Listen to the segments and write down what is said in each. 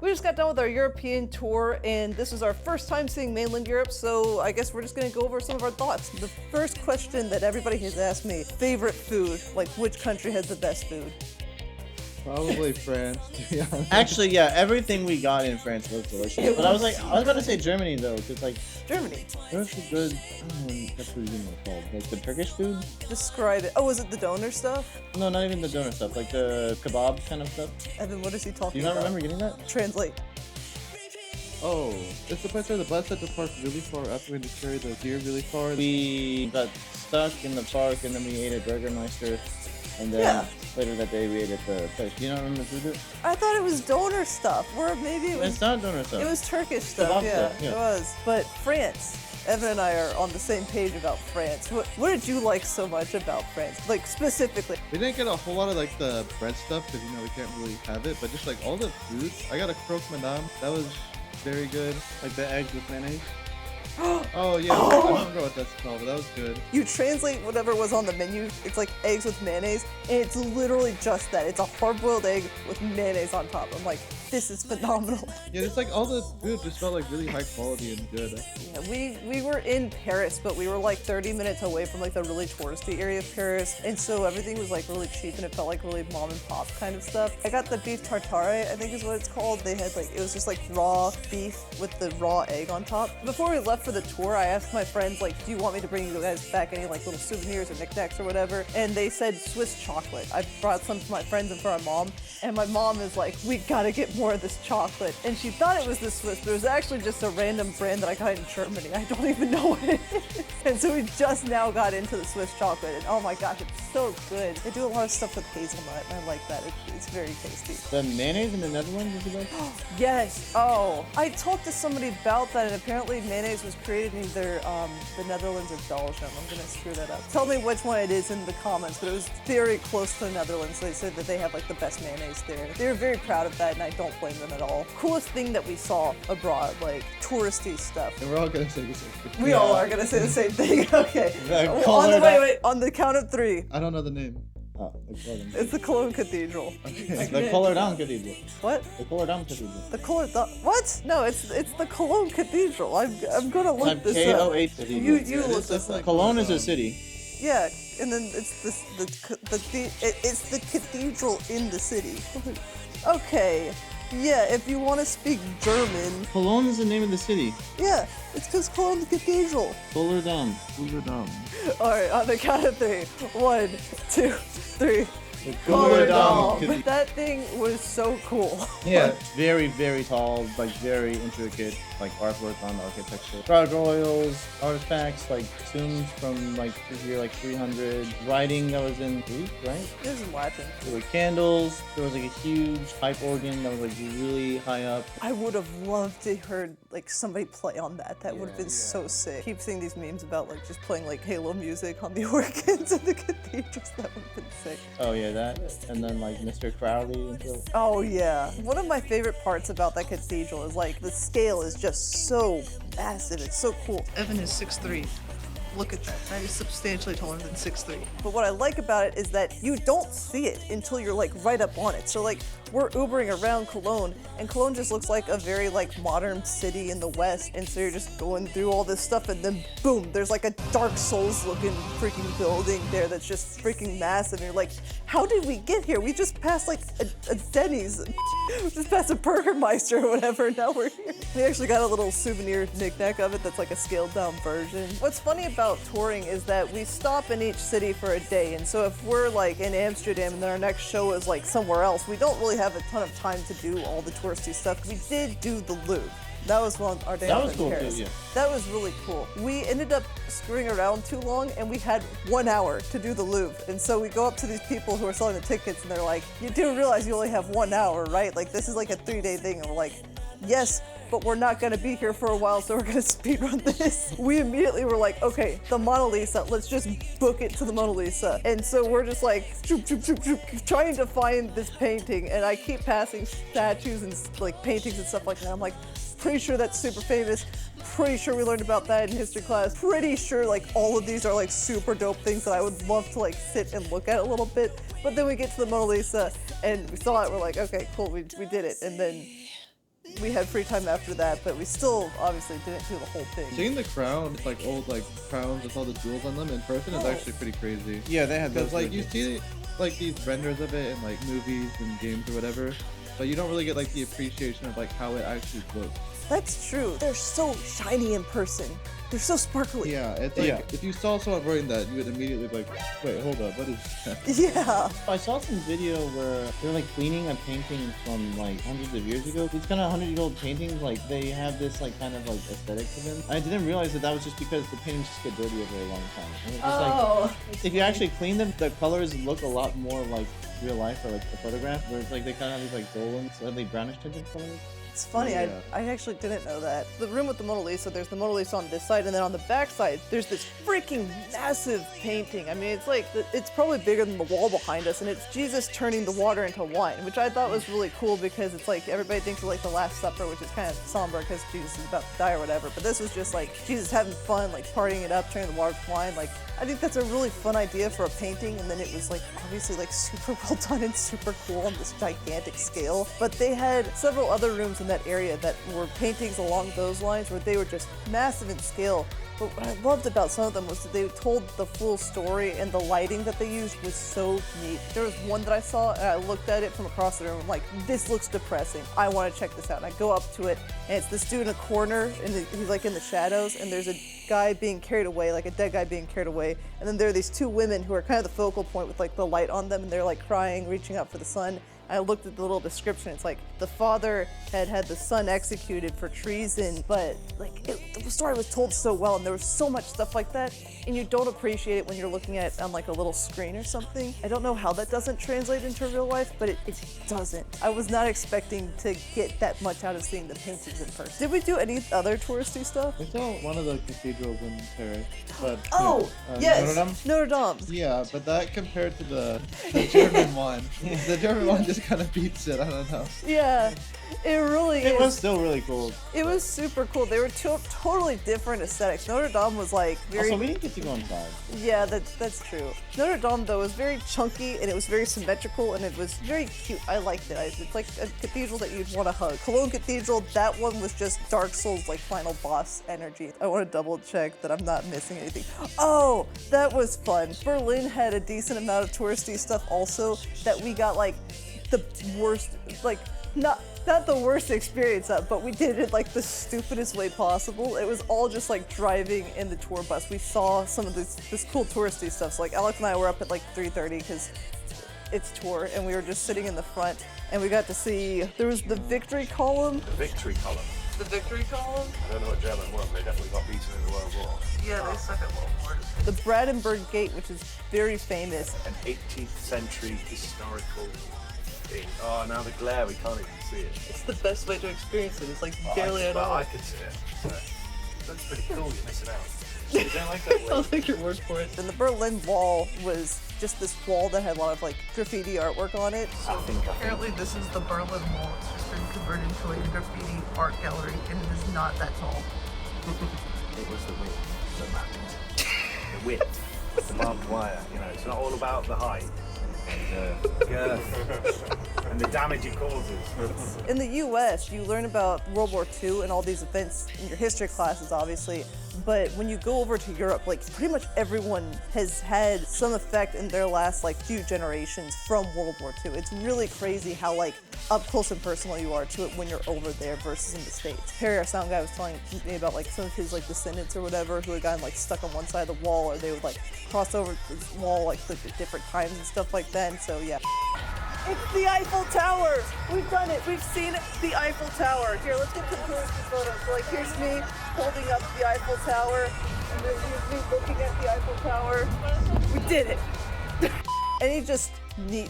We just got done with our European tour, and this is our first time seeing mainland Europe, so I guess we're just gonna go over some of our thoughts. The first question that everybody has asked me, favorite food, like which country has the best food? Probably France, to be honest. Actually, yeah, everything we got in France was delicious. But I was about to say Germany though, because like Germany. there's a good, I don't know what that's what it's called. Like the Turkish food? Describe it. Oh, is it the donor stuff? No, not even the donor stuff. Like the kebab kind of stuff. Evan, what is he Do talking you not about? remember getting that? Translate. Oh, it's the place where the bus had to park really far up. We had to carry the gear really far. We got stuck in the park and then we ate at Burgermeister. And then Yeah. later that day we ate at the place. Do you not remember the food? I thought it was donor stuff, or maybe it was It's not donor stuff. It was Turkish stuff, Kebab yeah, stuff, yeah. it was. But France, Evan and I are on the same page about France. What did you like so much about France? Like, specifically. We didn't get a whole lot of like the bread stuff because we can't really have it. But just like all the food, I got a croque madame. That was very good. like the eggs with mayonnaise. Oh yeah, I don't remember what that's called, but that was good. You translate whatever was on the menu, it's like eggs with mayonnaise, and it's literally just that. It's a hard-boiled egg with mayonnaise on top. I'm like, this is phenomenal. Yeah, it's like all the food just felt like really high quality and good. Yeah, we were in Paris, but we were like 30 minutes away from like the really touristy area of Paris, and so everything was like really cheap and it felt like really mom and pop kind of stuff. I got the beef tartare, I think is what it's called. They had like, it was just like raw beef with the raw egg on top. Before we left for the tour, I asked my friends like, do you want me to bring you guys back any like little souvenirs or knickknacks or whatever? And they said Swiss chocolate. I brought some for my friends and for our mom, and my mom is like, we gotta get more of this chocolate. And she thought it was the Swiss, but it was actually just a random brand that I got in Germany. I don't even know what it is. And so we just now got into the Swiss chocolate, and oh my gosh, it's so good. They do a lot of stuff with hazelnut, and I like that. It's very tasty. The mayonnaise in the Netherlands, did you like? Yes. Oh, I talked to somebody about that, and apparently mayonnaise was created in either the Netherlands or Belgium. I'm gonna screw that up. Tell me which one it is in the comments, but it was very close to the Netherlands. They said that they have like the best mayonnaise there. They were very proud of that, and I don't blame them at all. Coolest thing that we saw abroad, like touristy stuff. And we're all gonna say the same thing. We all are gonna say the same thing. Okay. Cologne. On the count of three. I don't know the name. Oh, the Cologne. It's the Cologne Cathedral. The Cologne Cathedral. What? The Cologne Cathedral. The Cologne? What? No, it's the Cologne Cathedral. I'm gonna look Type this up. K-O-H You Cathedral. look this up. Cologne is a city. Yeah, and then it's it's the cathedral in the city. Okay. Yeah, if you want to speak German, Cologne is the name of the city. yeah, it's because Cologne Cathedral. Fullerdamm. All right, on the count of three. 1, 2, 3. Fullerdamm. That thing was so cool. Yeah, very, very tall, like very intricate, like artwork on architecture. Gargoyles, artifacts, like tombs from like the year like 300. Writing that was in Greek, right? This is Latin. There were candles. There was like a huge pipe organ that was like really high up. I would have loved to heard like somebody play on that. That would have been so sick. Keep seeing these memes about like just playing like Halo music on the organs in the cathedrals. That would have been sick. Oh yeah, that. And then like Mr. Crowley and stuff. Oh yeah. One of my favorite parts about that cathedral is like the scale is just so massive. It's so cool. Evan is 6'3". Look at that. That is substantially taller than 6'3". But what I like about it is that you don't see it until you're like right up on it. So like we're Ubering around Cologne, and Cologne just looks like a very like modern city in the West. And so you're just going through all this stuff, and then boom, there's like a Dark Souls looking freaking building there that's just freaking massive. And you're like, how did we get here? We just passed like a Denny's, we just passed a Burgermeister or whatever, and now we're here. We actually got a little souvenir knickknack of it that's like a scaled down version. What's funny about touring is that we stop in each city for a day, and so if we're like in Amsterdam and then our next show is like somewhere else, we don't really have a ton of time to do all the touristy stuff. We did do the Louvre. That was one our day That off was in cool Paris. too, yeah. That was really cool. We ended up screwing around too long, and we had 1 hour to do the Louvre. And so we go up to these people who are selling the tickets, and they're like, you do realize you only have 1 hour, right? Like, this is like a 3-day thing. And we're like, yes, but we're not gonna be here for a while, so we're gonna speedrun this. We immediately were like, okay, the Mona Lisa, let's just book it to the Mona Lisa. And so we're just like, choop, choop, choop, choop, trying to find this painting, and I keep passing statues and like paintings and stuff like that. I'm like, pretty sure that's super famous. Pretty sure we learned about that in history class. Pretty sure like all of these are like super dope things that I would love to like sit and look at a little bit. But then we get to the Mona Lisa and we saw it, we're like, okay, cool, we did it. And then we had free time after that, but we still obviously didn't do the whole thing. Seeing the crown, like old like crowns with all the jewels on them in person is Oh. actually pretty crazy. Yeah, they had Because those. like you see like these renders of it in like movies and games or whatever, but you don't really get like the appreciation of like how it actually looks. That's true. They're so shiny in person. They're so sparkly. Yeah, it's like Yeah. if you saw someone wearing that, you would immediately be like, wait, hold up, what is that? Yeah. I saw some video where they're like cleaning a painting from like hundreds of years ago. These kind of 100-year-old paintings, like they have this like kind of like aesthetic to them. I didn't realize that was just because the paintings just get dirty over a long time. And it's just like, if you actually clean them, the colors look a lot more like real life or like a photograph, where it's like they kind of have these like golden, slightly brownish tinted colors. It's funny, Yeah. I actually didn't know that. The room with the Mona Lisa, there's the Mona Lisa on this side, and then on the back side, there's this freaking massive painting. I mean, it's like, it's probably bigger than the wall behind us, and it's Jesus turning the water into wine, which I thought was really cool because it's like, everybody thinks of like the Last Supper, which is kind of somber because Jesus is about to die or whatever, but this was just like Jesus having fun, like partying it up, turning the water to wine. Like, I think that's a really fun idea for a painting, and then it was like, obviously like super well done and super cool on this gigantic scale. But they had several other rooms in that area that were paintings along those lines where they were just massive in scale. But what I loved about some of them was that they told the full story, and the lighting that they used was so neat. There was one that I saw and I looked at it from across the room. I'm like, this looks depressing. I want to check this out. And I go up to it, and it's this dude in a corner, and he's like in the shadows, and there's a guy being carried away, like a dead guy being carried away. And then there are these two women who are kind of the focal point with like the light on them, and they're like crying, reaching out for the son. I looked at the little description. It's like the father had the son executed for treason, but like the story was told so well, and there was so much stuff like that, and you don't appreciate it when you're looking at it on like a little screen or something. I don't know how that doesn't translate into real life, but it doesn't. I was not expecting to get that much out of seeing the paintings in person. Did we do any other touristy stuff? I saw one of the cathedrals in Paris, but Oh, yes, Notre Dame? Notre Dame. yeah, but that compared to the German one, the German one just kind of beats it. I don't know. Yeah, it really It is. was still really cool. It was super cool. They were totally different aesthetics. Notre Dame was like very. Also, we didn't get to go inside. Yeah, that's true. Notre Dame though was very chunky, and it was very symmetrical, and it was very cute. I liked it. It's like a cathedral that you'd want to hug. Cologne Cathedral, that one was just Dark Souls like final boss energy. I want to double check that I'm not missing anything. Oh, that was fun. Berlin had a decent amount of touristy stuff also that we got like the worst, like not the worst experience of, but we did it like the stupidest way possible. It was all just like driving in the tour bus. We saw some of this cool touristy stuff. So like Alex and I were up at like 3:30 because it's tour, and we were just sitting in the front, and we got to see, there was the Victory Column. The Victory Column. The Victory Column? I don't know what German was, they definitely got beaten in the World War. Yeah, they suck at World War. The Brandenburg Gate, which is very famous. An 18th century historical thing. Oh, now the glare, we can't even see it. It's the best way to experience it. It's like barely at But all. I could see it. So, that's pretty cool, you're missing out. You don't like that I'll word? take your word for it. And the Berlin Wall was just this wall that had a lot of like graffiti artwork on it. I think Apparently this is the Berlin Wall. It's just been converted into a graffiti art gallery, and it is not that tall. it was the width that mattered. The width, the barbed wire, you know, it's not all about the height. And the girth, and the damage it causes. In the US, you learn about World War II and all these events in your history classes, obviously. But when you go over to Europe, like pretty much everyone has had some effect in their last like few generations from World War II. It's really crazy how like up close and personal you are to it when you're over there versus in the States. Perry, our sound guy, was telling me about like some of his like descendants or whatever who had gotten like stuck on one side of the wall, or they would like cross over this wall like at different times and stuff like that. And so yeah. It's the Eiffel Tower! We've done it! We've seen the Eiffel Tower! Here, let's get some touristy photos. So like here's me holding up the Eiffel Tower, and then here's me looking at the Eiffel Tower. We did it! Any just neat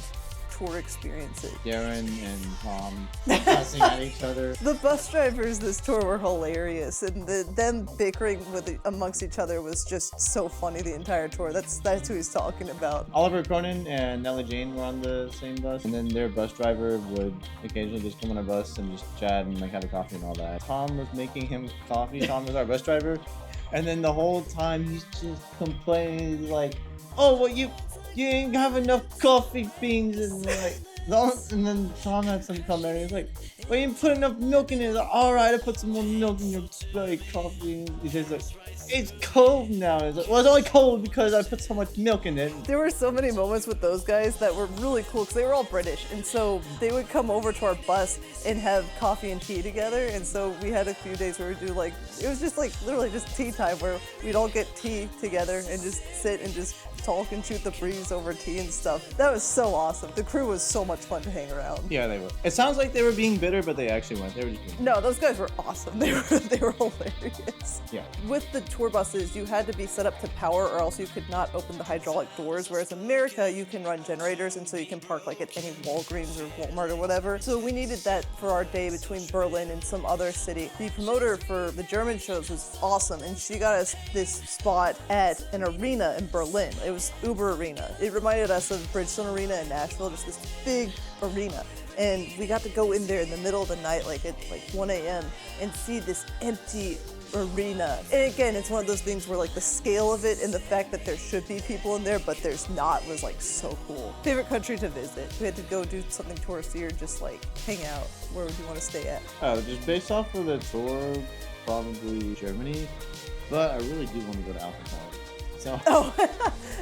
tour experiences. Darren and Tom fussing at each other. The bus drivers this tour were hilarious, and them bickering amongst each other was just so funny the entire tour. That's who he's talking about. Oliver Cronin and Nellie Jane were on the same bus, and then their bus driver would occasionally just come on a bus and just chat and like have a coffee and all that. Tom was making him coffee. Tom was our bus driver, and then the whole time he's just complaining like, "Oh, well you ain't have enough coffee beans," and like And then Sean had some come there and he's like, well, you didn't put enough milk in it. Like, all right, I put some more milk in your like, coffee. He says like, it's cold now. He's like, well, it's only cold because I put so much milk in it. There were so many moments with those guys that were really cool because they were all British, and so they would come over to our bus and have coffee and tea together. And so we had a few days where we do like, it was just like literally just tea time where we'd all get tea together and just sit and just talk and shoot the breeze over tea and stuff. That was so awesome. The crew was so much fun to hang around. Yeah, they were. It sounds like they were being bitter, but they actually weren't. They were just being No, those guys were awesome. They were hilarious. Yeah. With the tour buses, you had to be set up to power or else you could not open the hydraulic doors, whereas in America, you can run generators and so you can park like at any Walgreens or Walmart or whatever. So we needed that for our day between Berlin and some other city. The promoter for the German shows was awesome, and she got us this spot at an arena in Berlin. It was Uber Arena. It reminded us of Bridgestone Arena in Nashville, just this big arena. And we got to go in there in the middle of the night, like at like 1 a.m. and see this empty arena. And again, it's one of those things where like the scale of it and the fact that there should be people in there, but there's not, was like so cool. Favorite country to visit? We had to go do something touristy or just like hang out. Where would you want to stay at? just based off of the tour, probably Germany. But I really do want to go to Alpha Tower. So. Oh,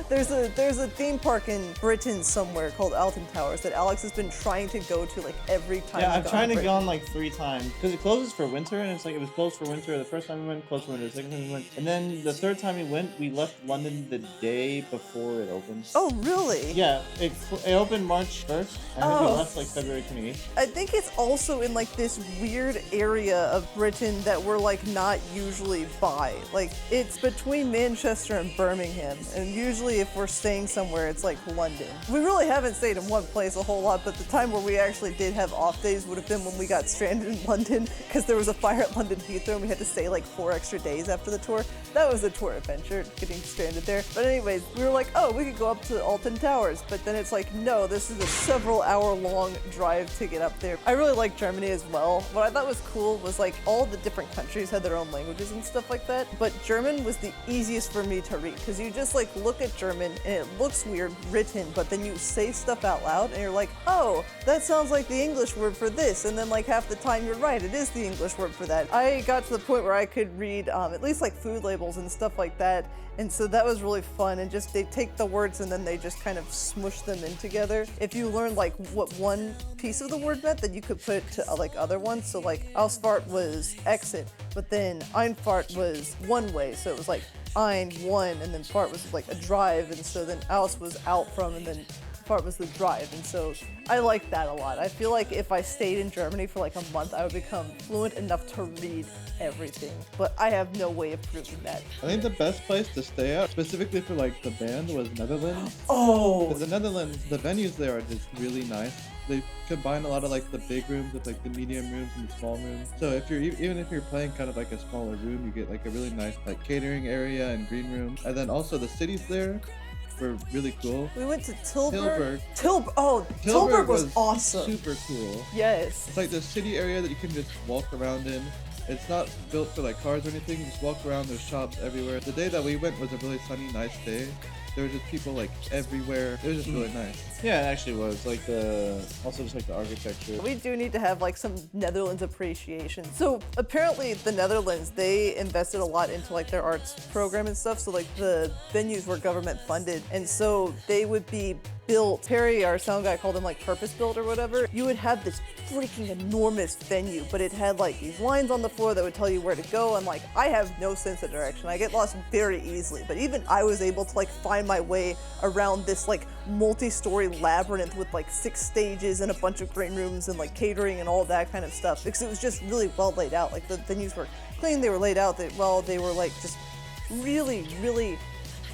there's a theme park in Britain somewhere called Alton Towers that Alex has been trying to go to like every time. Yeah, we've I'm gone trying to Britain. go on like 3 times because it closes for winter, and it's like it was closed for winter the first time we went, closed for winter the second time we went, and then the third time we went, we left London the day before it opened. Oh, really? Yeah, it opened March 1st, and I think we Oh. left like February 28th. I think it's also in like this weird area of Britain that we're like not usually by. Like it's between Manchester and Birmingham, and usually if we're staying somewhere, it's like London. We really haven't stayed in one place a whole lot, but the time where we actually did have off days would have been when we got stranded in London because there was a fire at London Heathrow and we had to stay like 4 extra days after the tour. That was a tour adventure, getting stranded there. But anyways, we were like, oh, we could go up to Alton Towers, but then it's like, no, this is a several hour long drive to get up there. I really like Germany as well. What I thought was cool was like all the different countries had their own languages and stuff like that, but German was the easiest for me to read because you just like look at German and it looks weird written, but then you say stuff out loud and you're like, oh, that sounds like the English word for this, and then like half the time you're right, it is the English word for that. I got to the point where I could read at least like food labels and stuff like that, and so that was really fun. And just they take the words and then they just kind of smush them in together. If you learn like what one piece of the word meant, then you could put it to like other ones. So like Ausfahrt was exit, but then Einfahrt was one way, so it was like ein, one, and then Fahrt was like a drive, and so then Aus was out from, and then Fahrt was the drive, and so I like that a lot. I feel like if I stayed in Germany for like a month, I would become fluent enough to read everything, but I have no way of proving that. I think the best place to stay at, specifically for like the band, was Netherlands. Oh! Because the Netherlands, the venues there are just really nice. They combine a lot of like the big rooms with like the medium rooms and the small rooms. So if you're even if you're playing kind of like a smaller room, you get like a really nice like catering area and green room. And then also the cities there were really cool. We went to Tilburg. Tilburg. Tilburg was awesome. Super cool. Yes. It's like the city area that you can just walk around in. It's not built for like cars or anything. You just walk around. There's shops everywhere. The day that we went was a really sunny, nice day. There were just people like everywhere. It was just really nice. Yeah, it actually was like also just like the architecture. We do need to have like some Netherlands appreciation. So apparently the Netherlands, they invested a lot into like their arts program and stuff. So like the venues were government funded, and so they would be built. Perry, our sound guy, called them like purpose built or whatever. You would have this freaking enormous venue, but it had like these lines on the floor that would tell you where to go. And like, I have no sense of direction. I get lost very easily, but even I was able to like find my way around this like multi-story labyrinth with like 6 stages and a bunch of green rooms and like catering and all that kind of stuff, because it was just really well laid out. Like the venues were clean, they were laid out, they were like just really, really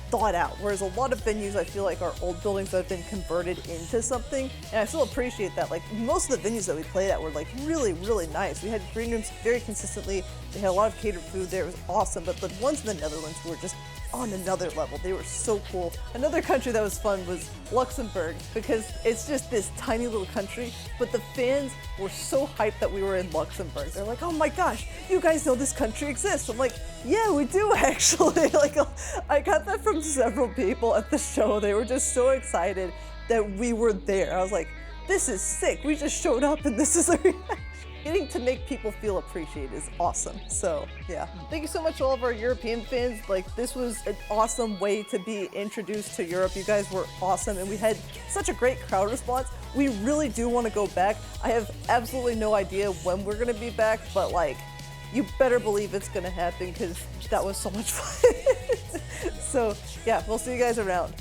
thought out, whereas a lot of venues I feel like are old buildings that have been converted into something, and I still appreciate that. Like most of the venues that we played at were like really, really nice. We had green rooms very consistently, they had a lot of catered food there, it was awesome, but the ones in the Netherlands were just on another level. They were so cool. Another country that was fun was Luxembourg, because it's just this tiny little country, but the fans were so hyped that we were in Luxembourg. They're like, oh my gosh, you guys know this country exists. I'm like, yeah, we do actually. Like, I got that from several people at the show. They were just so excited that we were there. I was like, this is sick. We just showed up and this is a reaction. Getting to make people feel appreciated is awesome. So yeah, thank you so much to all of our European fans. Like, this was an awesome way to be introduced to Europe. You guys were awesome and we had such a great crowd response. We really do want to go back. I have absolutely no idea when we're gonna be back, but like, you better believe it's gonna happen because that was so much fun. So yeah, we'll see you guys around.